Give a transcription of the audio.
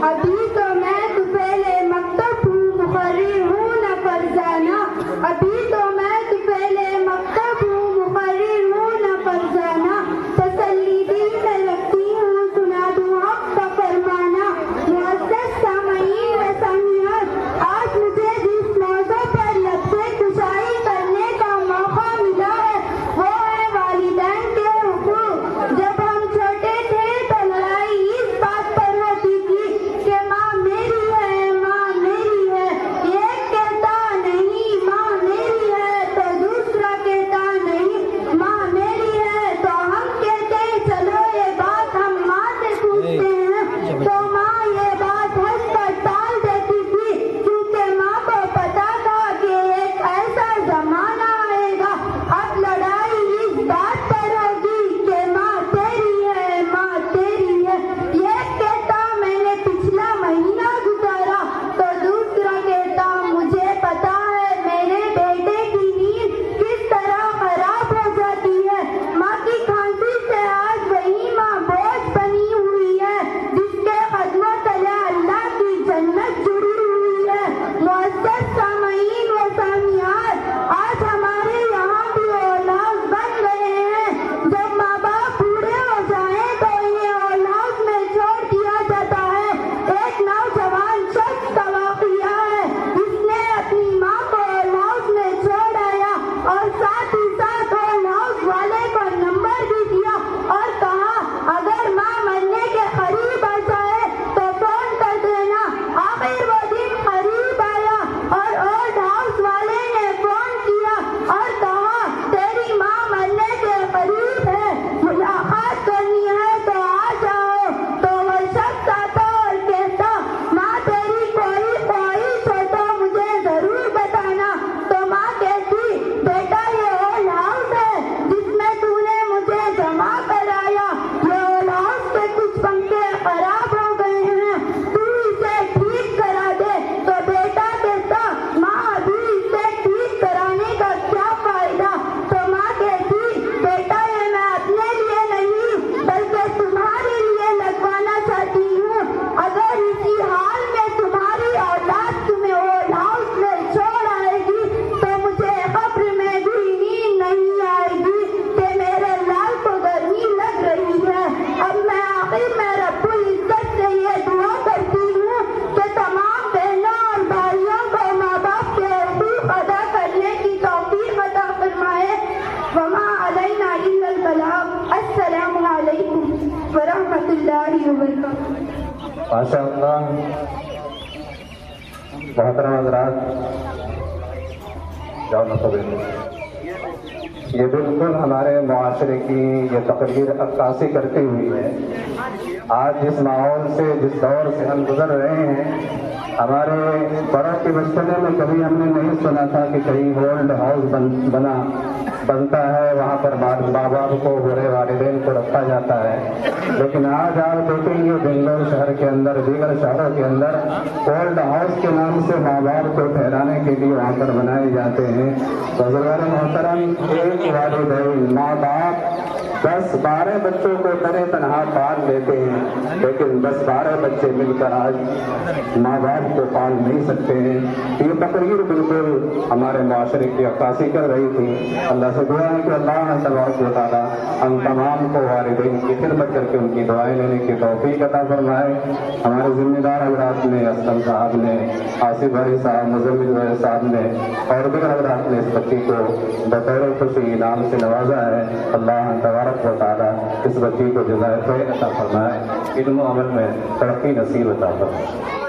ابھی تو میں تو پہلے مکتب ہوں مقرر ہوں نہ فرزانہ ابھی تو میں تو پہلے مکتب ہوں مقرر ہوں نہ فرزانہ تسلی دل میں رکھتی ہوں سنا دوں حق کا فرمانا معزز سامعین و سامعات آج مجھے جس موضوع پر لب سے کشائی کرنے کا موقع ملا ہے وہ ہے والدین کے حقوق جب ہم چھوٹے تھے تو لڑائی اس بات پر ہوتی تھی کہ ماں میری ہے ماں میری ہے ایک کہتا نہیں ماں میری ہے تو دوسرا کہتا نہیں ماں میری ہے تو ہم کہتے چلو یہ بات ہم ماں سے پوچھتے ہیں تو ماں یہ بات ہنس کر ٹال دیتی تھی کیونکہ ماں کو پتا تھا کہ ایک ایسا زمانہ آئے گا اب لڑائی اس بات پر ہوگی کہ ماں تیری ہے ماں تیری ہے ایک کہتا میں نے پچھلا مہینہ گزارا تو دوسرا کہتا مجھے پتا ہے میرے بیٹے کی نیند کس طرح خراب ہو جاتی ہے ماں کی کھانسی سے آج وہی ماں بوجھ بنی ہوئی ہے جس کے قدموں تلے اللہ کی جنت جڑی ہوئی ہے معزز سامعین و سامعات آج ہمارے یہاں بھی اولاد بن رہے ہیں جب ماں باپ بوڑھے ہو جائیں تو انہیں اولاد میں چھوڑ دیا جاتا ہے ایک نوجوان شخص کا واقعہ ہے جس نے اپنی ماں کو اولاد میں چھوڑ آیا اور ساتھ ہی ساتھ اولاد والے کو نمبر بھی دیا اور کہا اگر ماں مرنے کے قریب آ جائے تو فون کر دینا آخر وہ دن قریب آیا اور اولڈ ہاؤس والے نے فون کیا اور کہا تیری ماں مرنے کے قریب ہے ملاقات کرنی ہے تو آ جاؤ تو وہ شخص آتا اور کہتا ماں تیری کوئی خواہش ہو تو مجھے ضرور بتانا تو ماں کہتی بیٹا یہ اولڈ ہاؤس ہے جس میں تو نے مجھے جمع کرایا یہ اولڈ ہاؤس کے کچھ پنکھے خراب ہو گئے ہیں تو اسے ٹھیک کرا دے تو بیٹا کہتا ماں ابھی اسے ٹھیک کرانے کا کیا فائدہ تو ماں کہتی بیٹا یہ میں اپنے لیے نہیں بلکہ تمہارے لیے لگوانا چاہتی ہوں اگر اسی حال میں تمہاری اولاد تمہیں اولڈ ہاؤس میں چھوڑ آئے گی تو مجھے قبر میں بھی نیند نہیں آئے گی کہ میرے لال کو گرمی لگ رہی ہے اب میں آخر میں رب العزت سے یہ دعا کرتی ہوں کہ تمام بہنوں اور بھائیوں کو ماں باپ کے حقوق ادا کرنے کی توفیق عطا فرمائے وما علینا الا البلاغ السلام علیکم ورحمۃ اللہ وبرکاتہ ماشاء اللہ محترم حضرات یہ بالکل ہمارے معاشرے کی یہ تقریر عکاسی کرتی ہوئی ہے آج جس ماحول سے جس دور سے ہم گزر رہے ہیں ہمارے بڑوں کے بچپنے میں کبھی ہم نے نہیں سنا تھا کہ کہیں اولڈ ہاؤس بنتا ہے وہاں پر ماں باپ کو بڑے والدین کو رکھا جاتا ہے لیکن آج آپ دیکھیں گے بنگلور شہر کے اندر دیگر شہروں کے اندر اولڈ ہاؤس کے نام سے ماں باپ کو ٹھہرانے کے لیے وہاں پر بنائے جاتے ہیں بزرگان محترم ایک والدین ماں باپ 10-12 بچوں کو طرح تنہا پال لیتے ہیں لیکن 10-12 بچے مل کر آج ماں باپ کو پال نہیں سکتے ہیں یہ تقریر بالکل ہمارے معاشرے کی عکاسی کر رہی تھی اللہ سے دعا ہے کہ اللہ تبارک و تعالیٰ ہم تمام کو والدین کی خدمت کر کے ان کی دعائیں لینے کی توفیق عطا فرمائے ہمارے ذمہ دار حضرات نے اسلم صاحب نے آصف بھائی صاحب مزمل بھائی صاحب نے اور دیگر حضرات نے اس بچی کو بطور خوشی انعام سے نوازا ہے اللہ تبارک و تعالیٰ اس بچی کو جزائے خیر عطا فرمائے علم و عمل میں ترقی نصیب عطا فرمائے